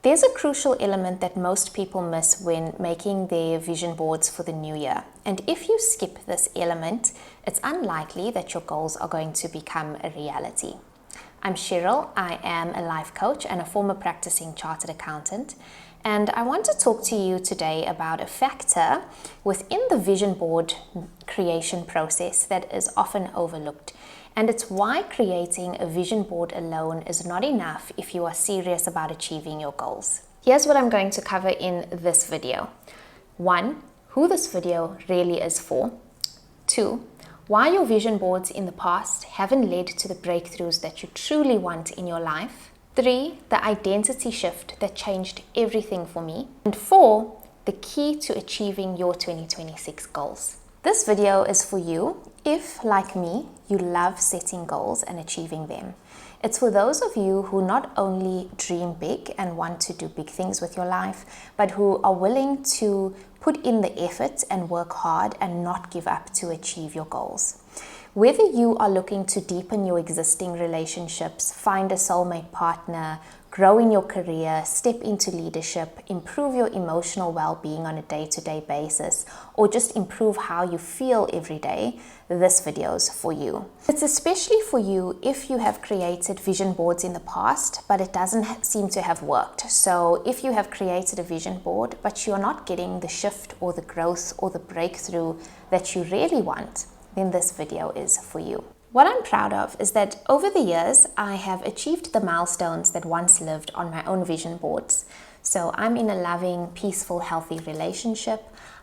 There's a crucial element that most people miss when making their vision boards for the new year. And if you skip this element, it's unlikely that your goals are going to become a reality. I'm Cheryl. I am a life coach and a former practicing chartered accountant. And I want to talk to you today about a factor within the vision board creation process that is often overlooked. And it's why creating a vision board alone is not enough if you are serious about achieving your goals. Here's what I'm going to cover in this video. 1. Who this video really is for. 2. Why your vision boards in the past haven't led to the breakthroughs that you truly want in your life. 3. The identity shift that changed everything for me. And 4. The key to achieving your 2026 goals. This video is for you if, like me, you love setting goals and achieving them. It's for those of you who not only dream big and want to do big things with your life, but who are willing to put in the effort and work hard and not give up to achieve your goals. Whether you are looking to deepen your existing relationships, find a soulmate partner, grow in your career, step into leadership, improve your emotional well-being on a day-to-day basis, or just improve how you feel every day, this video is for you. It's especially for you if you have created vision boards in the past, but it doesn't seem to have worked. So if you have created a vision board, but you're not getting the shift or the growth or the breakthrough that you really want, then this video is for you. What I'm proud of is that over the years, I have achieved the milestones that once lived on my own vision boards. So I'm in a loving, peaceful, healthy relationship.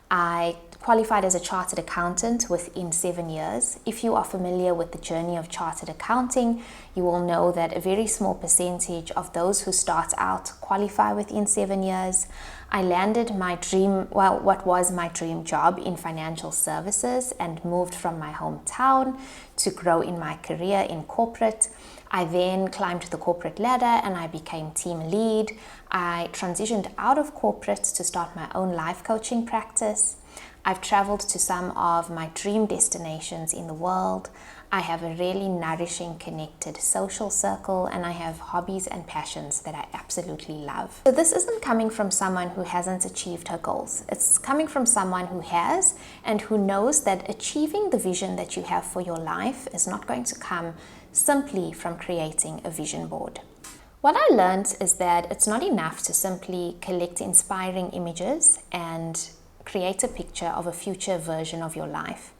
I qualified as a chartered accountant within 7 years. If you are familiar with the journey of chartered accounting, you will know that a very small percentage of those who start out qualify within 7 years. I landed my dream, what was my dream job in financial services and moved from my hometown to grow in my career in corporate. I then climbed the corporate ladder and I became team lead. I transitioned out of corporate to start my own life coaching practice. I've traveled to some of my dream destinations in the world. I have a really nourishing, connected social circle, and I have hobbies and passions that I absolutely love. So this isn't coming from someone who hasn't achieved her goals. It's coming from someone who has and who knows that achieving the vision that you have for your life is not going to come simply from creating a vision board. What I learned is that it's not enough to simply collect inspiring images and create a picture of a future version of your life.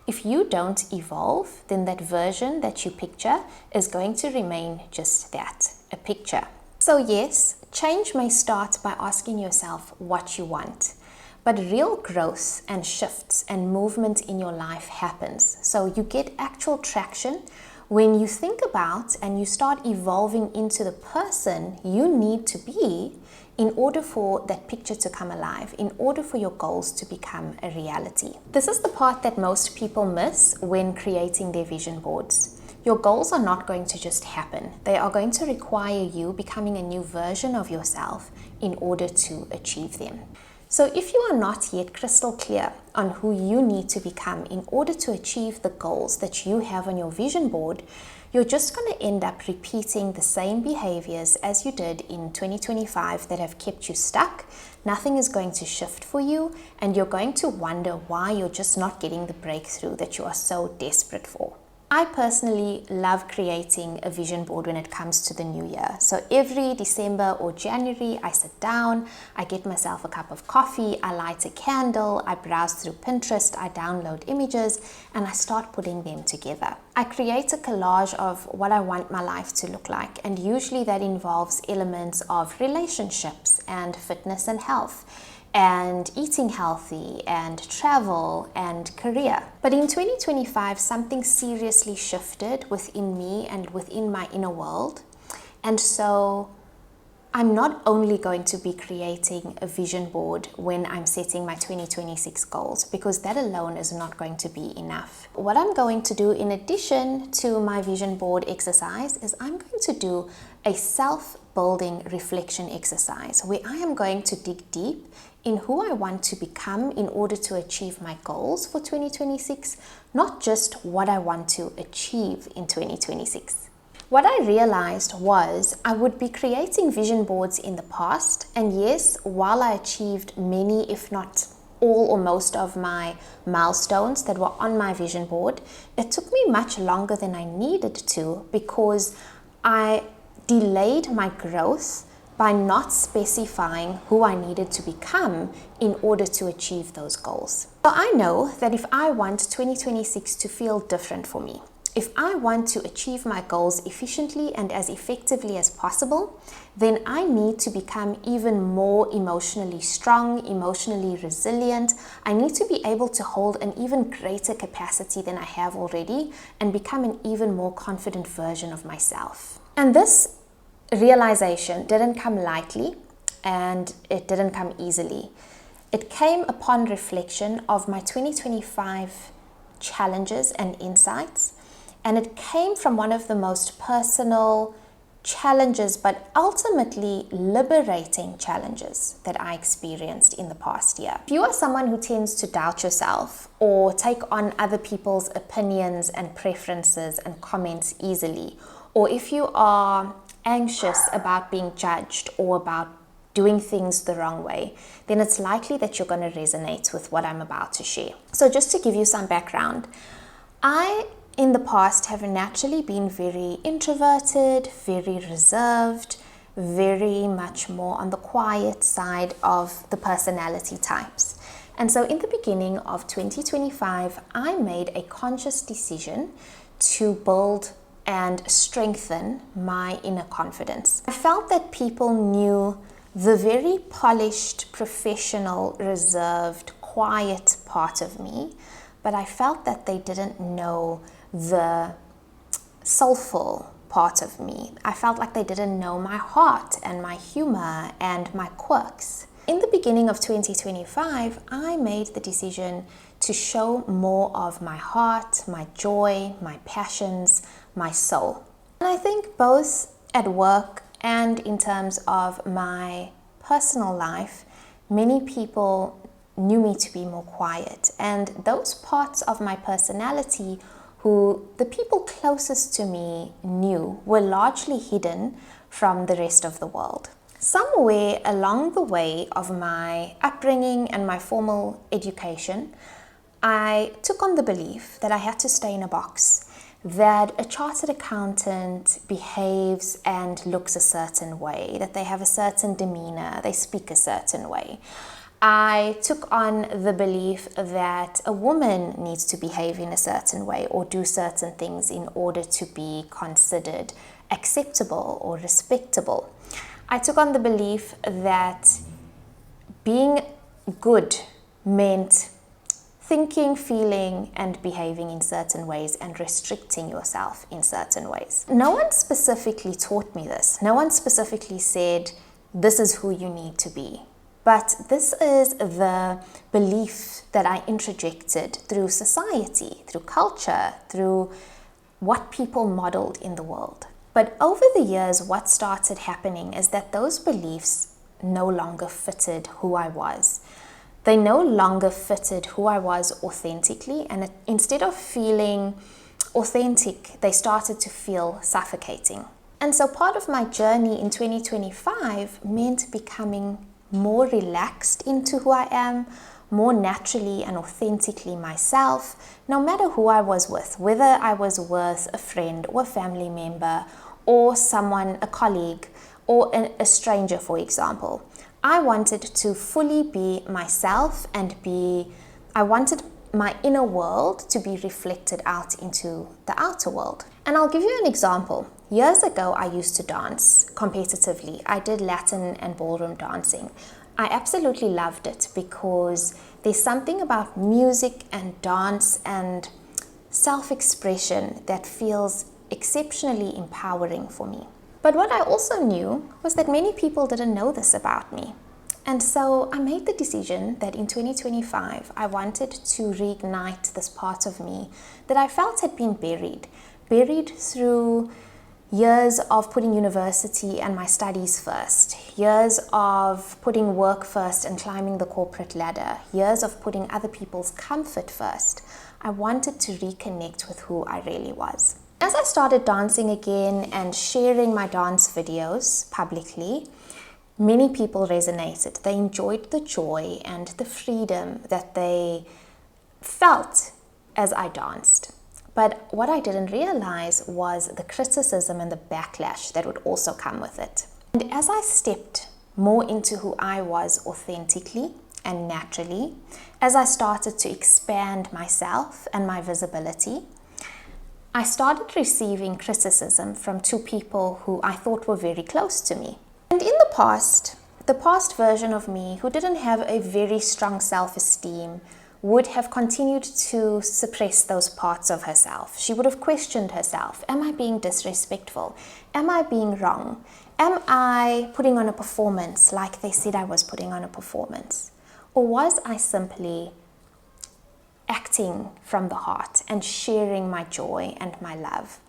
If you don't evolve, then that version that you picture is going to remain just that, a picture. So yes, change may start by asking yourself what you want. But real growth and shifts and movement in your life happens. So you get actual traction when you think about and you start evolving into the person you need to be in order for that picture to come alive, in order for your goals to become a reality. This is the part that most people miss when creating their vision boards. Your goals are not going to just happen. They are going to require you becoming a new version of yourself in order to achieve them. So if you are not yet crystal clear on who you need to become in order to achieve the goals that you have on your vision board, you're just going to end up repeating the same behaviors as you did in 2025 that have kept you stuck. Nothing is going to shift for you, and you're going to wonder why you're just not getting the breakthrough that you are so desperate for. I personally love creating a vision board when it comes to the new year. So every December or January, I sit down, I get myself a cup of coffee, I light a candle, I browse through Pinterest, I download images, and I start putting them together. I create a collage of what I want my life to look like, and usually that involves elements of relationships and fitness and health, and eating healthy and travel and career. But in 2025, something seriously shifted within me and within my inner world. And so I'm not only going to be creating a vision board when I'm setting my 2026 goals, because that alone is not going to be enough. What I'm going to do in addition to my vision board exercise is I'm going to do a self-building reflection exercise where I am going to dig deep in who I want to become in order to achieve my goals for 2026, not just what I want to achieve in 2026. What I realized was I would be creating vision boards in the past, and yes, while I achieved many, if not all or most of my milestones that were on my vision board, it took me much longer than I needed to because I delayed my growth by not specifying who I needed to become in order to achieve those goals. So I know that if I want 2026 to feel different for me, if I want to achieve my goals efficiently and as effectively as possible, then I need to become even more emotionally strong, emotionally resilient. I need to be able to hold an even greater capacity than I have already and become an even more confident version of myself. And this realization didn't come lightly, and it didn't come easily. It came upon reflection of my 2025 challenges and insights, and it came from one of the most personal challenges, but ultimately liberating challenges that I experienced in the past year. If you are someone who tends to doubt yourself or take on other people's opinions and preferences and comments easily, or if you are anxious about being judged or about doing things the wrong way, then it's likely that you're going to resonate with what I'm about to share. So just to give you some background, I in the past have naturally been very introverted, very reserved, very much more on the quiet side of the personality types. And so in the beginning of 2025, I made a conscious decision to build and strengthen my inner confidence. I felt that people knew the very polished, professional, reserved, quiet part of me, but I felt that they didn't know the soulful part of me. I felt like they didn't know my heart and my humor and my quirks. In the beginning of 2025, I made the decision to show more of my heart, my joy, my passions, my soul. And I think both at work and in terms of my personal life, many people knew me to be more quiet. And those parts of my personality who the people closest to me knew were largely hidden from the rest of the world. Somewhere along the way of my upbringing and my formal education, I took on the belief that I had to stay in a box, that a chartered accountant behaves and looks a certain way, that they have a certain demeanor, they speak a certain way. I took on the belief that a woman needs to behave in a certain way or do certain things in order to be considered acceptable or respectable. I took on the belief that being good meant thinking, feeling, and behaving in certain ways and restricting yourself in certain ways. No one specifically taught me this. No one specifically said, this is who you need to be. But this is the belief that I interjected through society, through culture, through what people modeled in the world. But over the years, what started happening is that those beliefs no longer fitted who I was. They no longer fitted who I was authentically, and instead of feeling authentic, they started to feel suffocating. And so part of my journey in 2025 meant becoming more relaxed into who I am, more naturally and authentically myself, no matter who I was with, whether I was with a friend or a family member or someone, a colleague, or a stranger, for example. I wanted to fully be myself and I wanted my inner world to be reflected out into the outer world. And I'll give you an example. Years ago, I used to dance competitively. I did Latin and ballroom dancing. I absolutely loved it because there's something about music and dance and self-expression that feels exceptionally empowering for me. But what I also knew was that many people didn't know this about me. And so I made the decision that in 2025, I wanted to reignite this part of me that I felt had been buried through years of putting university and my studies first, years of putting work first and climbing the corporate ladder, years of putting other people's comfort first. I wanted to reconnect with who I really was. As I started dancing again and sharing my dance videos publicly, many people resonated. They enjoyed the joy and the freedom that they felt as I danced. But what I didn't realize was the criticism and the backlash that would also come with it. And as I stepped more into who I was authentically and naturally, as I started to expand myself and my visibility, I started receiving criticism from two people who I thought were very close to me. And in the past version of me, who didn't have a very strong self-esteem, would have continued to suppress those parts of herself. She would have questioned herself. Am I being disrespectful? Am I being wrong? Am I putting on a performance like they said I was putting on a performance? Or was I simply acting from the heart and sharing my joy and my love?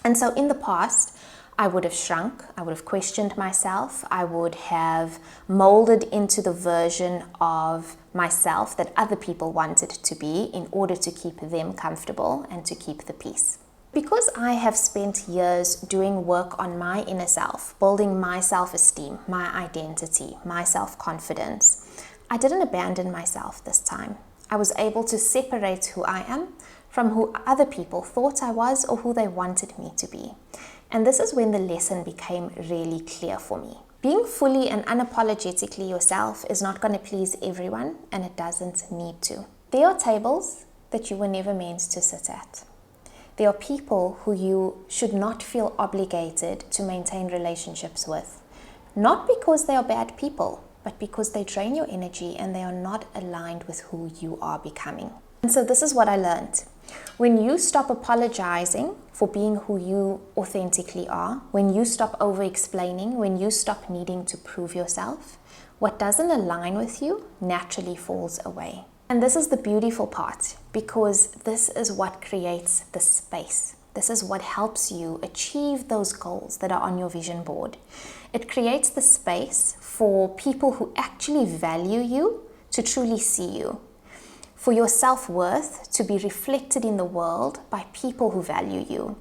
And so in the past, I would have shrunk, I would have questioned myself, I would have molded into the version of myself that other people wanted to be in order to keep them comfortable and to keep the peace. Because I have spent years doing work on my inner self, building my self-esteem, my identity, my self-confidence, I didn't abandon myself this time. I was able to separate who I am from who other people thought I was or who they wanted me to be. And this is when the lesson became really clear for me. Being fully and unapologetically yourself is not going to please everyone, and it doesn't need to. There are tables that you were never meant to sit at. There are people who you should not feel obligated to maintain relationships with. Not because they are bad people, but because they drain your energy and they are not aligned with who you are becoming. And so this is what I learned. When you stop apologizing for being who you authentically are, when you stop over-explaining, when you stop needing to prove yourself, what doesn't align with you naturally falls away. And this is the beautiful part, because this is what creates the space. This is what helps you achieve those goals that are on your vision board. It creates the space for people who actually value you to truly see you, for your self-worth to be reflected in the world by people who value you.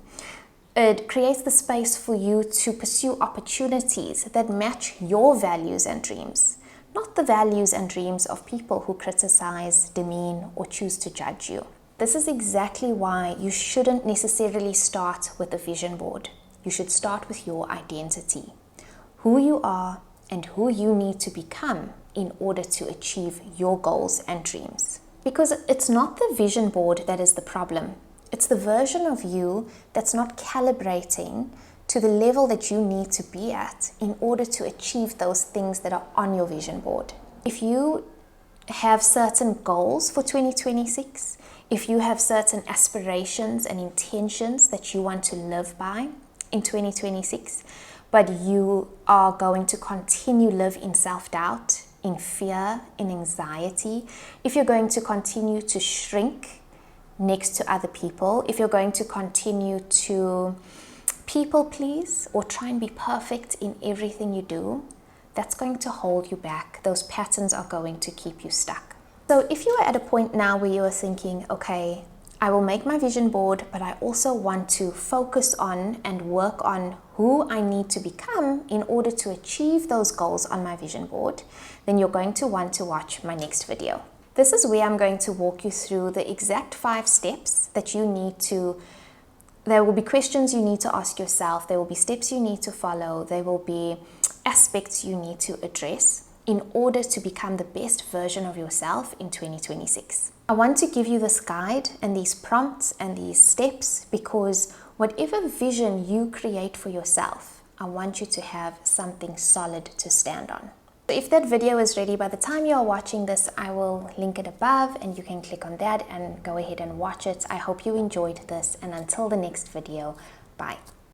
It creates the space for you to pursue opportunities that match your values and dreams, not the values and dreams of people who criticize, demean, or choose to judge you. This is exactly why you shouldn't necessarily start with a vision board. You should start with your identity, who you are and who you need to become in order to achieve your goals and dreams. Because it's not the vision board that is the problem. It's the version of you that's not calibrating to the level that you need to be at in order to achieve those things that are on your vision board. If you have certain goals for 2026, if you have certain aspirations and intentions that you want to live by in 2026, but you are going to continue live in self-doubt, in fear, in anxiety, if you're going to continue to shrink next to other people, if you're going to continue to people please or try and be perfect in everything you do, that's going to hold you back. Those patterns are going to keep you stuck. So if you are at a point now where you are thinking, okay, I will make my vision board, but I also want to focus on and work on who I need to become in order to achieve those goals on my vision board, then you're going to want to watch my next video. This is where I'm going to walk you through the exact 5 steps that you need to. There will be questions you need to ask yourself. There will be steps you need to follow. There will be aspects you need to address in order to become the best version of yourself in 2026. I want to give you this guide and these prompts and these steps because whatever vision you create for yourself, I want you to have something solid to stand on. If that video is ready by the time you are watching this, I will link it above and you can click on that and go ahead and watch it. I hope you enjoyed this, and until the next video, bye.